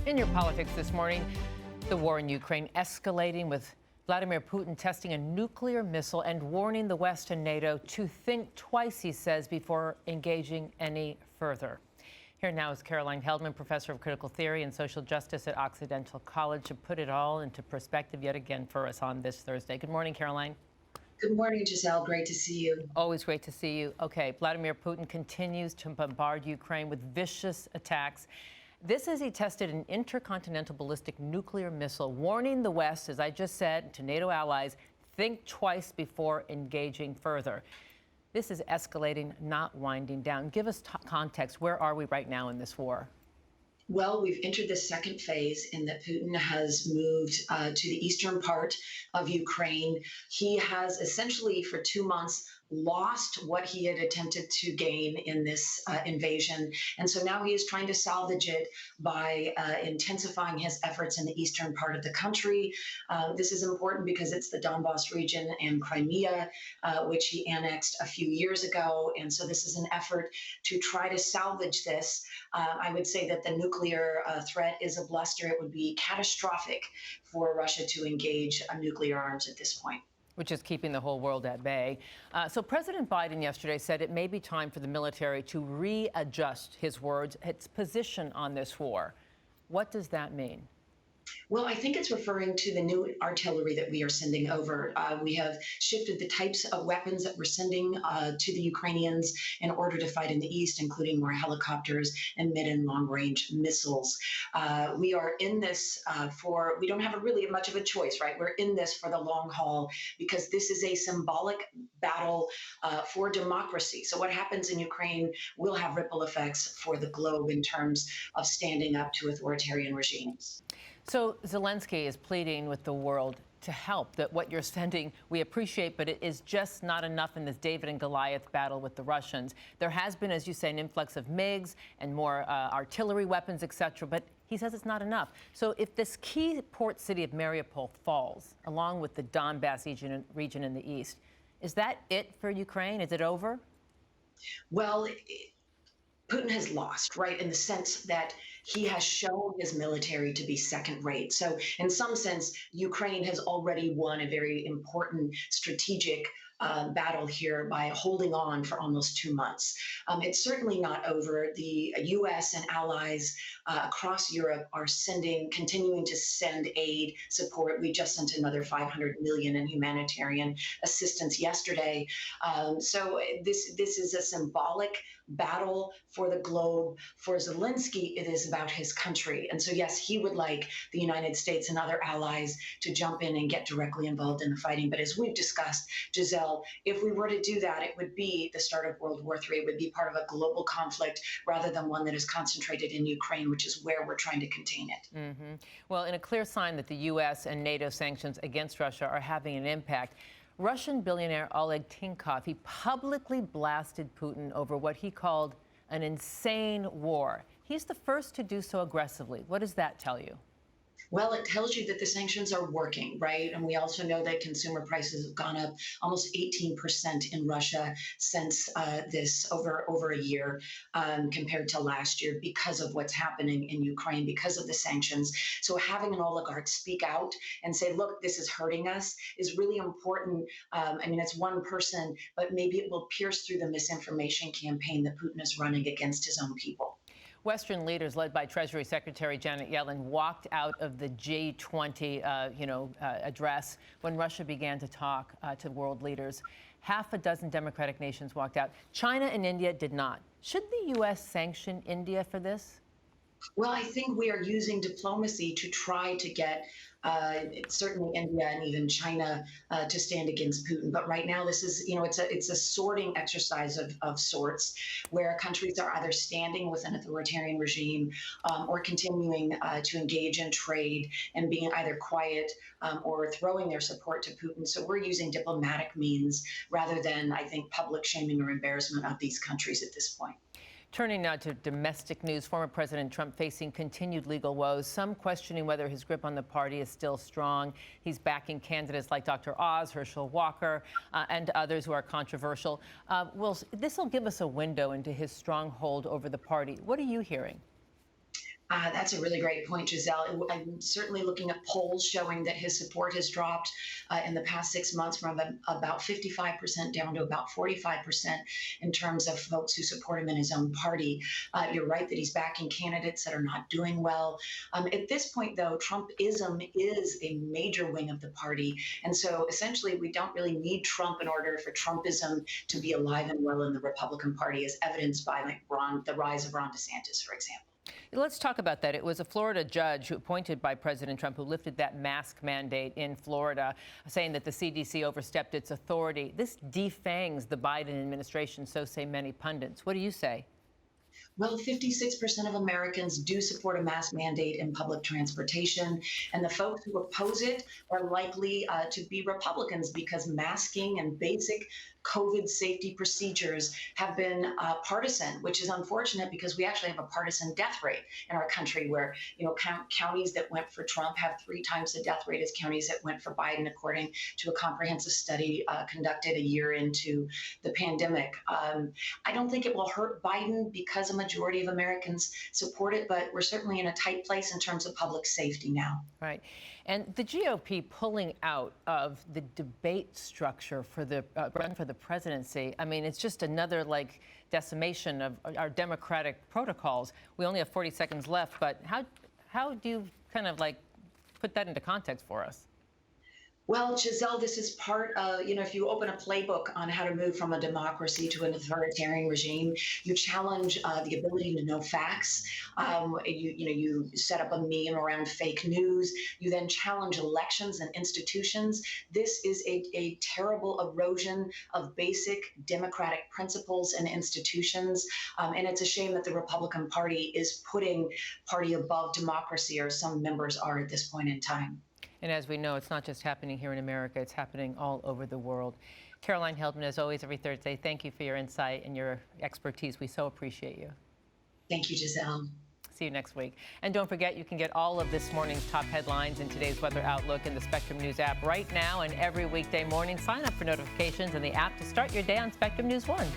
In your politics this morning, the war in Ukraine escalating with Vladimir Putin testing a nuclear missile and warning the West and NATO to think twice, he says, before engaging any further. Here now is Caroline Heldman, professor of critical theory and social justice at Occidental College, to put it all into perspective yet again for us on this Thursday. Good morning, Caroline. Good morning, Giselle. Great to see you. Always great to see you. Okay, Vladimir Putin continues to bombard Ukraine with vicious attacks. This as he tested an intercontinental ballistic nuclear missile, warning the West, as I just said, to NATO allies, think twice before engaging further. This is escalating, not winding down. Give us context. Where are we right now in this war? Well, we've entered the second phase in that Putin has moved to the eastern part of Ukraine. He has essentially for 2 months lost what he had attempted to gain in this invasion. And so now he is trying to salvage it by intensifying his efforts in the eastern part of the country. This is important because it's the Donbas region and Crimea, which he annexed a few years ago. And so this is an effort to try to salvage this. I would say that the nuclear threat is a bluster. It would be catastrophic for Russia to engage nuclear arms at this point. Which is keeping the whole world at bay. So President Biden yesterday said it may be time for the military to readjust, his words, its position on this war. What does that mean? Well, I think it's referring to the new artillery that we are sending over. We have shifted the types of weapons that we're sending to the Ukrainians in order to fight in the east, including more helicopters and mid and long range missiles. We are in this we don't have really much of a choice, right? We're in this for the long haul because this is a symbolic battle for democracy. So what happens in Ukraine will have ripple effects for the globe in terms of standing up to authoritarian regimes. So Zelensky is pleading with the world to help, that what you're sending we appreciate, but it is just not enough in this David and Goliath battle with the Russians. There has been, as you say, an influx of MiGs and more artillery weapons, etc., but he says it's not enough. So if this key port city of Mariupol falls, along with the Donbas region in the east, is that it for Ukraine? Is it over? Well, Putin has lost, right, in the sense that he has shown his military to be second rate. So in some sense, Ukraine has already won a very important strategic battle here by holding on for almost 2 months. It's certainly not over. The U.S. and allies across Europe are continuing to send aid support. We just sent another $500 million in humanitarian assistance yesterday. So this is a symbolic battle for the globe. For Zelensky, it is about his country. And so, yes, he would like the United States and other allies to jump in and get directly involved in the fighting. But as we've discussed, Giselle, if we were to do that, it would be the start of World War III. It would be part of a global conflict rather than one that is concentrated in Ukraine, which is where we're trying to contain it. Mm-hmm. Well, in a clear sign that the U.S. and NATO sanctions against Russia are having an impact, Russian billionaire Oleg Tinkov, he publicly blasted Putin over what he called an insane war. He's the first to do so aggressively. What does that tell you? Well, it tells you that the sanctions are working, right? And we also know that consumer prices have gone up almost 18% in Russia since this over a year compared to last year because of what's happening in Ukraine, because of the sanctions. So having an oligarch speak out and say, look, this is hurting us is really important. I mean, it's one person, but maybe it will pierce through the misinformation campaign that Putin is running against his own people. Western leaders, led by Treasury Secretary Janet Yellen, walked out of the G20, address when Russia began to talk to world leaders. Half a dozen democratic nations walked out. China and India did not. Should the U.S. sanction India for this? Well, I think we are using diplomacy to try to get certainly India and even China to stand against Putin. But right now, this is, it's a sorting exercise of sorts where countries are either standing with an authoritarian regime or continuing to engage in trade and being either quiet or throwing their support to Putin. So we're using diplomatic means rather than, I think, public shaming or embarrassment of these countries at this point. Turning now to domestic news, former President Trump facing continued legal woes, some questioning whether his grip on the party is still strong. He's backing candidates like Dr. Oz, Herschel Walker, and others who are controversial. This will give us a window into his stronghold over the party. What are you hearing? That's a really great point, Giselle. I'm certainly looking at polls showing that his support has dropped in the past 6 months from about 55% down to about 45% in terms of folks who support him in his own party. You're right that he's backing candidates that are not doing well. At this point, though, Trumpism is a major wing of the party. And so essentially, we don't really need Trump in order for Trumpism to be alive and well in the Republican Party, as evidenced by the rise of Ron DeSantis, for example. Let's talk about that. It was a Florida judge appointed by President Trump who lifted that mask mandate in Florida, saying that the CDC overstepped its authority. This defangs the Biden administration, so say many pundits. What do you say? Well, 56% of Americans do support a mask mandate in public transportation, and the folks who oppose it are likely to be Republicans because masking and basic COVID safety procedures have been partisan, which is unfortunate because we actually have a partisan death rate in our country where, counties that went for Trump have 3 times the death rate as counties that went for Biden, according to a comprehensive study conducted a year into the pandemic. I don't think it will hurt Biden because a majority of Americans support it, but we're certainly in a tight place in terms of public safety now. Right. And the GOP pulling out of the debate structure for the run for the presidency, I mean, it's just another decimation of our democratic protocols. We only have 40 seconds left, but how do you kind of put that into context for us? Well, Giselle, this is part of, if you open a playbook on how to move from a democracy to an authoritarian regime, you challenge the ability to know facts. You set up a meme around fake news. You then challenge elections and institutions. This is a terrible erosion of basic democratic principles and institutions. And it's a shame that the Republican Party is putting party above democracy, or some members are at this point in time. And as we know, it's not just happening here in America, it's happening all over the world. Caroline Heldman, as always, every Thursday, thank you for your insight and your expertise. We so appreciate you. Thank you, Giselle. See you next week. And don't forget, you can get all of this morning's top headlines in today's weather outlook in the Spectrum News app right now and every weekday morning. Sign up for notifications in the app to start your day on Spectrum News 1.